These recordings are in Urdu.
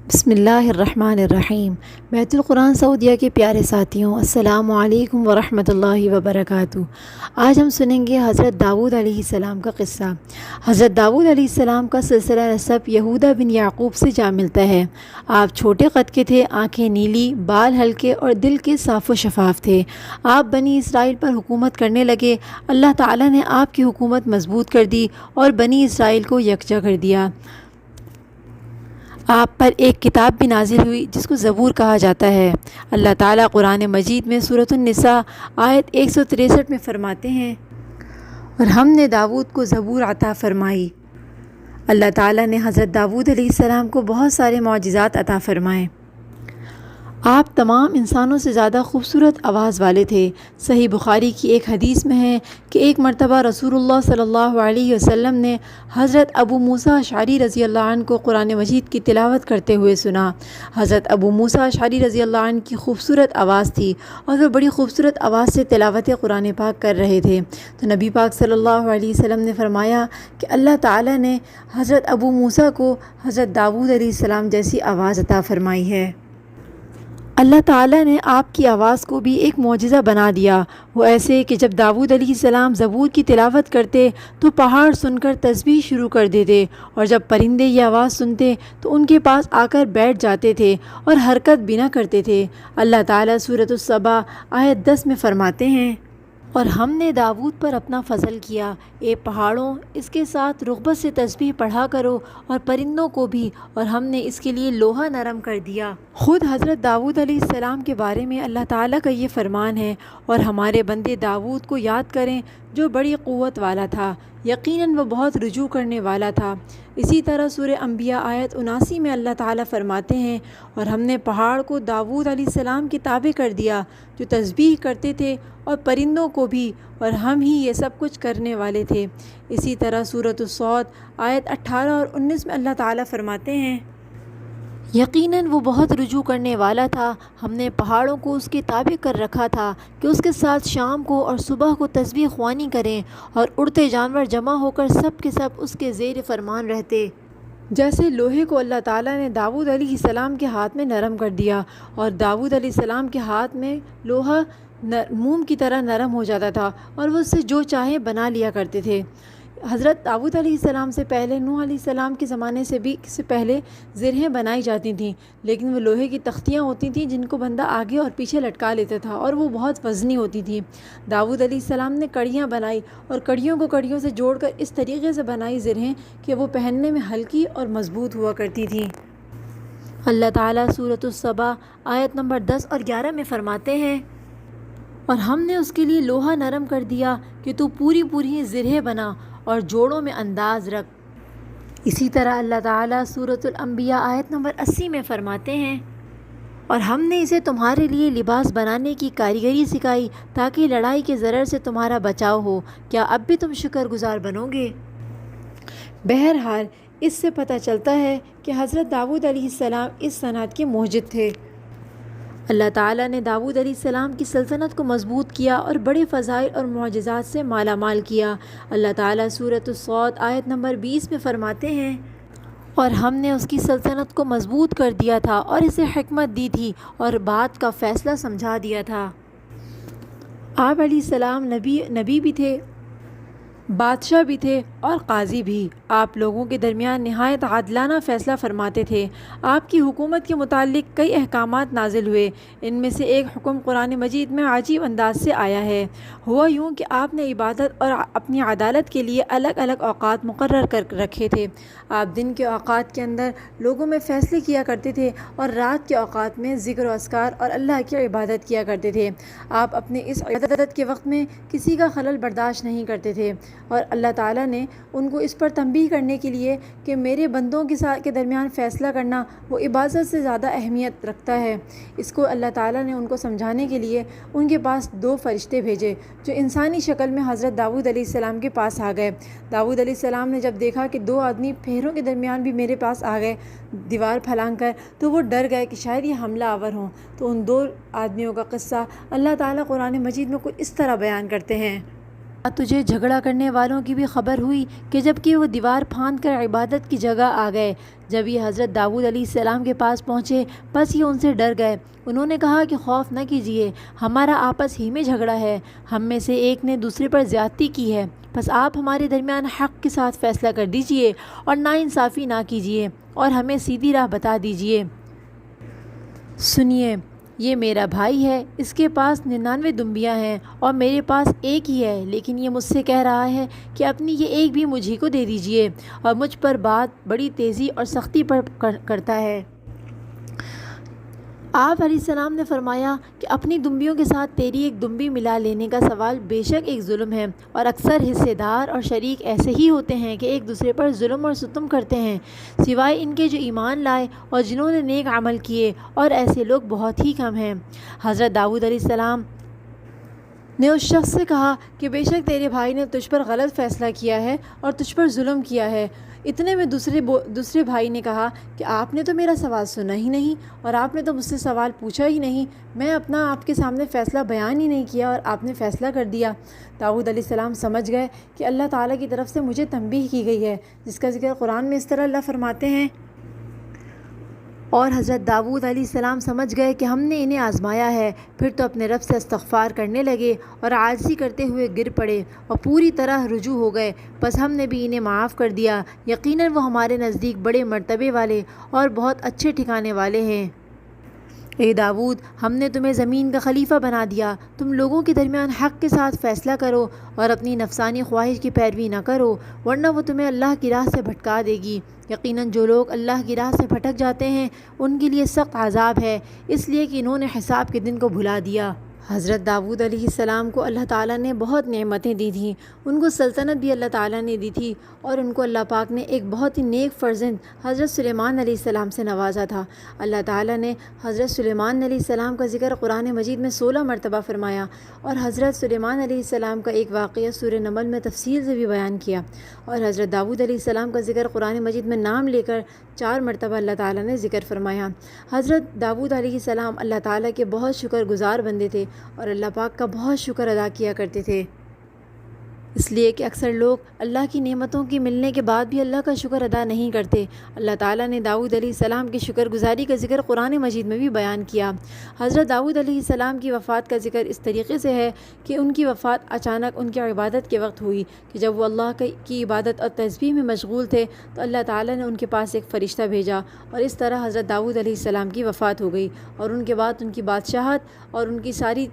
بسم اللہ الرحمن الرحیم۔ بیت القرآن سعودیہ کے پیارے ساتھیوں، السلام علیکم ورحمۃ اللہ وبرکاتہ۔ آج ہم سنیں گے حضرت داؤد علیہ السلام کا قصہ۔ حضرت داؤد علیہ السلام کا سلسلہ نسب یہودا بن یعقوب سے جا ملتا ہے۔ آپ چھوٹے قد کے تھے، آنکھیں نیلی، بال ہلکے اور دل کے صاف و شفاف تھے۔ آپ بنی اسرائیل پر حکومت کرنے لگے۔ اللہ تعالیٰ نے آپ کی حکومت مضبوط کر دی اور بنی اسرائیل کو یکجا کر دیا۔ آپ پر ایک کتاب بھی نازل ہوئی جس کو زبور کہا جاتا ہے۔ اللہ تعالیٰ قرآن مجید میں سورۃ النساء آیت 163 میں فرماتے ہیں، اور ہم نے داؤد کو زبور عطا فرمائی۔ اللہ تعالیٰ نے حضرت داؤد علیہ السلام کو بہت سارے معجزات عطا فرمائے۔ آپ تمام انسانوں سے زیادہ خوبصورت آواز والے تھے۔ صحیح بخاری کی ایک حدیث میں ہے کہ ایک مرتبہ رسول اللہ صلی اللہ علیہ وسلم نے حضرت ابو موسیٰ اشعری رضی اللہ عنہ کو قرآن مجید کی تلاوت کرتے ہوئے سنا۔ حضرت ابو موسیٰ اشعری رضی اللہ عنہ کی خوبصورت آواز تھی اور وہ بڑی خوبصورت آواز سے تلاوت قرآن پاک کر رہے تھے، تو نبی پاک صلی اللہ علیہ وسلم نے فرمایا کہ اللہ تعالیٰ نے حضرت ابو موسیٰ کو حضرت داؤد علیہ السلام جیسی آواز عطا فرمائی ہے۔ اللہ تعالیٰ نے آپ کی آواز کو بھی ایک معجزہ بنا دیا، وہ ایسے کہ جب داؤد علیہ السلام زبور کی تلاوت کرتے تو پہاڑ سن کر تسبیح شروع کر دیتے، اور جب پرندے یہ آواز سنتے تو ان کے پاس آ کر بیٹھ جاتے تھے اور حرکت بھی نہ کرتے تھے۔ اللہ تعالیٰ سورۃ السبا آیت 10 میں فرماتے ہیں، اور ہم نے داؤد پر اپنا فضل کیا، اے پہاڑوں اس کے ساتھ رغبت سے تسبیح پڑھا کرو، اور پرندوں کو بھی، اور ہم نے اس کے لیے لوہا نرم کر دیا۔ خود حضرت داؤد علیہ السلام کے بارے میں اللہ تعالیٰ کا یہ فرمان ہے، اور ہمارے بندے داؤد کو یاد کریں جو بڑی قوت والا تھا، یقیناً وہ بہت رجوع کرنے والا تھا۔ اسی طرح سورہ انبیاء آیت 79 میں اللہ تعالیٰ فرماتے ہیں، اور ہم نے پہاڑ کو داؤد علیہ السلام کے تابع کر دیا جو تسبیح کرتے تھے، اور پرندوں کو بھی، اور ہم ہی یہ سب کچھ کرنے والے تھے۔ اسی طرح سورۃ الصاد آیت 18 اور 19 میں اللہ تعالیٰ فرماتے ہیں، یقیناً وہ بہت رجوع کرنے والا تھا، ہم نے پہاڑوں کو اس کے تابع کر رکھا تھا کہ اس کے ساتھ شام کو اور صبح کو تسبیح خوانی کریں، اور اڑتے جانور جمع ہو کر سب کے سب اس کے زیر فرمان رہتے۔ جیسے لوہے کو اللہ تعالیٰ نے داؤد علیہ السلام کے ہاتھ میں نرم کر دیا، اور داؤد علیہ السلام کے ہاتھ میں لوہا موم کی طرح نرم ہو جاتا تھا، اور وہ اس سے جو چاہیں بنا لیا کرتے تھے۔ حضرت داؤد علیہ السلام سے پہلے نوح علیہ السلام کے زمانے سے پہلے زرہیں بنائی جاتی تھیں، لیکن وہ لوہے کی تختیاں ہوتی تھیں جن کو بندہ آگے اور پیچھے لٹکا لیتا تھا، اور وہ بہت وزنی ہوتی تھیں۔ داؤد علیہ السلام نے کڑیاں بنائی، اور کڑیوں کو کڑیوں سے جوڑ کر اس طریقے سے بنائی زرہیں کہ وہ پہننے میں ہلکی اور مضبوط ہوا کرتی تھیں۔ اللہ تعالیٰ سورۃ السبا آیت نمبر 10 اور 11 میں فرماتے ہیں، اور ہم نے اس کے لیے لوہا نرم کر دیا کہ تو پوری زرہیں بنا اور جوڑوں میں انداز رکھ۔ اسی طرح اللہ تعالیٰ سورۃ الانبیاء آیت نمبر 80 میں فرماتے ہیں، اور ہم نے اسے تمہارے لیے لباس بنانے کی کاریگری سکھائی تاکہ لڑائی کے ضرر سے تمہارا بچاؤ ہو، کیا اب بھی تم شکر گزار بنو گے؟ بہرحال اس سے پتہ چلتا ہے کہ حضرت داؤد علیہ السلام اس صنعت کے موجد تھے۔ اللہ تعالیٰ نے داؤد علیہ السلام کی سلطنت کو مضبوط کیا اور بڑے فضائل اور معجزات سے مالا مال کیا۔ اللہ تعالیٰ سورۃ الصاد آیت نمبر 20 میں فرماتے ہیں، اور ہم نے اس کی سلطنت کو مضبوط کر دیا تھا اور اسے حکمت دی تھی اور بات کا فیصلہ سمجھا دیا تھا۔ آپ علیہ السلام نبی بھی تھے، بادشاہ بھی تھے اور قاضی بھی۔ آپ لوگوں کے درمیان نہایت عادلانہ فیصلہ فرماتے تھے۔ آپ کی حکومت کے متعلق کئی احکامات نازل ہوئے، ان میں سے ایک حکم قرآن مجید میں عجیب انداز سے آیا ہے۔ ہوا یوں کہ آپ نے عبادت اور اپنی عدالت کے لیے الگ الگ اوقات مقرر کر رکھے تھے۔ آپ دن کے اوقات کے اندر لوگوں میں فیصلے کیا کرتے تھے، اور رات کے اوقات میں ذکر و اذکار اور اللہ کی عبادت کیا کرتے تھے۔ آپ اپنے اس عبادت کے وقت میں کسی کا خلل برداشت نہیں کرتے تھے، اور اللہ تعالیٰ نے ان کو اس پر تنبیہ کرنے کے لیے کہ میرے بندوں کے درمیان فیصلہ کرنا وہ عبادت سے زیادہ اہمیت رکھتا ہے، اس کو اللہ تعالیٰ نے ان کو سمجھانے کے لیے ان کے پاس 2 فرشتے بھیجے جو انسانی شکل میں حضرت داؤد علیہ السلام کے پاس آ گئے۔ داؤد علیہ السلام نے جب دیکھا کہ 2 آدمی پہروں کے درمیان بھی میرے پاس آ گئے دیوار پھلانگ کر، تو وہ ڈر گئے کہ شاید یہ حملہ آور ہوں۔ تو ان 2 آدمیوں کا قصہ اللہ تعالیٰ قرآن مجید میں کچھ اس طرح بیان کرتے ہیں، تجھے جھگڑا کرنے والوں کی بھی خبر ہوئی کہ جب کہ وہ دیوار پھاند کر عبادت کی جگہ آ گئے۔ جب یہ حضرت داؤد علیہ السلام کے پاس پہنچے بس یہ ان سے ڈر گئے۔ انہوں نے کہا کہ خوف نہ کیجیے، ہمارا آپس ہی میں جھگڑا ہے، ہم میں سے ایک نے دوسرے پر زیادتی کی ہے، بس آپ ہمارے درمیان حق کے ساتھ فیصلہ کر دیجیے اور ناانصافی نہ کیجیے اور ہمیں سیدھی راہ بتا دیجیے۔ سنیے، یہ میرا بھائی ہے، اس کے پاس 99 دمبیاں ہیں اور میرے پاس ایک ہی ہے، لیکن یہ مجھ سے کہہ رہا ہے کہ اپنی یہ ایک بھی مجھے کو دے دیجیے اور مجھ پر بات بڑی تیزی اور سختی پر کرتا ہے۔ آپ علیہ السلام نے فرمایا کہ اپنی دمبیوں کے ساتھ تیری ایک دمبی ملا لینے کا سوال بے شک ایک ظلم ہے، اور اکثر حصے دار اور شریک ایسے ہی ہوتے ہیں کہ ایک دوسرے پر ظلم اور ستم کرتے ہیں، سوائے ان کے جو ایمان لائے اور جنہوں نے نیک عمل کیے، اور ایسے لوگ بہت ہی کم ہیں۔ حضرت داؤد علیہ السلام نے اس شخص سے کہا کہ بے شک تیرے بھائی نے تجھ پر غلط فیصلہ کیا ہے اور تجھ پر ظلم کیا ہے۔ اتنے میں دوسرے بھائی نے کہا کہ آپ نے تو میرا سوال سنا ہی نہیں اور آپ نے تو مجھ سے سوال پوچھا ہی نہیں، میں اپنا آپ کے سامنے فیصلہ بیان ہی نہیں کیا اور آپ نے فیصلہ کر دیا۔ داؤد علیہ السلام سمجھ گئے کہ اللہ تعالیٰ کی طرف سے مجھے تنبیہ کی گئی ہے، جس کا ذکر قرآن میں اس طرح اللہ فرماتے ہیں، اور حضرت داؤد علیہ السلام سمجھ گئے کہ ہم نے انہیں آزمایا ہے، پھر تو اپنے رب سے استغفار کرنے لگے اور عاجزی کرتے ہوئے گر پڑے اور پوری طرح رجوع ہو گئے، بس ہم نے بھی انہیں معاف کر دیا، یقیناً وہ ہمارے نزدیک بڑے مرتبے والے اور بہت اچھے ٹھکانے والے ہیں۔ اے داؤد، ہم نے تمہیں زمین کا خلیفہ بنا دیا، تم لوگوں کے درمیان حق کے ساتھ فیصلہ کرو اور اپنی نفسانی خواہش کی پیروی نہ کرو، ورنہ وہ تمہیں اللہ کی راہ سے بھٹکا دے گی۔ یقیناً جو لوگ اللہ کی راہ سے بھٹک جاتے ہیں ان کے لیے سخت عذاب ہے، اس لیے کہ انہوں نے حساب کے دن کو بھلا دیا۔ حضرت داؤد علیہ السلام کو اللہ تعالیٰ نے بہت نعمتیں دی تھیں، ان کو سلطنت بھی اللہ تعالیٰ نے دی تھی، اور ان کو اللہ پاک نے ایک بہت ہی نیک فرزند حضرت سلیمان علیہ السلام سے نوازا تھا۔ اللہ تعالیٰ نے حضرت سلیمان علیہ السلام کا ذکر قرآن مجید میں 16 مرتبہ فرمایا، اور حضرت سلیمان علیہ السلام کا ایک واقعہ سورہ نمل میں تفصیل سے بھی بیان کیا، اور حضرت داؤد علیہ السلام کا ذکر قرآن مجید میں نام لے کر 4 مرتبہ اللہ تعالیٰ نے ذکر فرمایا۔ حضرت داؤد علیہ السلام اللہ تعالیٰ کے بہت شکر گزار بندے تھے اور اللہ پاک کا بہت شکر ادا کیا کرتے تھے، اس لیے کہ اکثر لوگ اللہ کی نعمتوں کی ملنے کے بعد بھی اللہ کا شکر ادا نہیں کرتے۔ اللہ تعالیٰ نے داؤد علیہ السلام کی شکر گزاری کا ذکر قرآن مجید میں بھی بیان کیا۔ حضرت داؤد علیہ السلام کی وفات کا ذکر اس طریقے سے ہے کہ ان کی وفات اچانک ان کی عبادت کے وقت ہوئی، کہ جب وہ اللہ کی عبادت اور تسبیح میں مشغول تھے تو اللہ تعالیٰ نے ان کے پاس ایک فرشتہ بھیجا، اور اس طرح حضرت داؤد علیہ السلام کی وفات ہو گئی، اور ان کے بعد ان کی بادشاہت اور ان کی ساری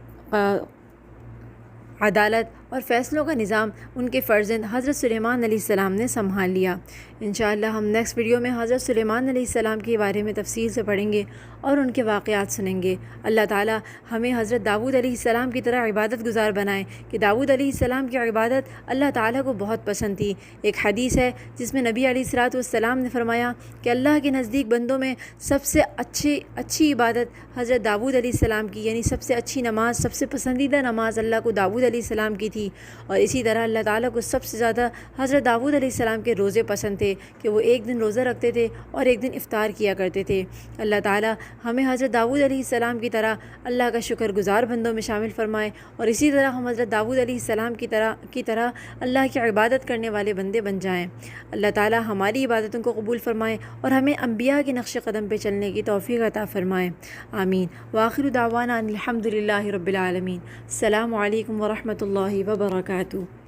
عدالت اور فیصلوں کا نظام ان کے فرزند حضرت سلیمان علیہ السلام نے سنبھال لیا۔ انشاءاللہ ہم نیکسٹ ویڈیو میں حضرت سلیمان علیہ السلام کے بارے میں تفصیل سے پڑھیں گے اور ان کے واقعات سنیں گے۔ اللہ تعالیٰ ہمیں حضرت داؤد علیہ السلام کی طرح عبادت گزار بنائے، کہ داؤد علیہ السلام کی عبادت اللہ تعالیٰ کو بہت پسند تھی۔ ایک حدیث ہے جس میں نبی علیہ السلام نے فرمایا کہ اللہ کے نزدیک بندوں میں سب سے اچھی عبادت حضرت داؤد علیہ السلام کی، یعنی سب سے اچھی نماز، سب سے پسندیدہ نماز اللہ کو داؤد علیہ السلام کی تھی، اور اسی طرح اللہ تعالیٰ کو سب سے زیادہ حضرت داؤد علیہ السلام کے روزے پسند تھے، کہ وہ ایک دن روزہ رکھتے تھے اور ایک دن افطار کیا کرتے تھے۔ اللہ تعالیٰ ہمیں حضرت داؤد علیہ السلام کی طرح اللہ کا شکر گزار بندوں میں شامل فرمائے، اور اسی طرح ہم حضرت داؤد علیہ السلام کی طرح اللہ کی عبادت کرنے والے بندے بن جائیں۔ اللہ تعالیٰ ہماری عبادتوں کو قبول فرمائے اور ہمیں انبیاء کے نقش قدم پہ چلنے کی توفیق عطا فرمائے، آمین۔ وآخر دعوانا ان الحمد للہ رب العالمین۔ السلام علیکم ورحمۃ اللہ وبرکاتہ۔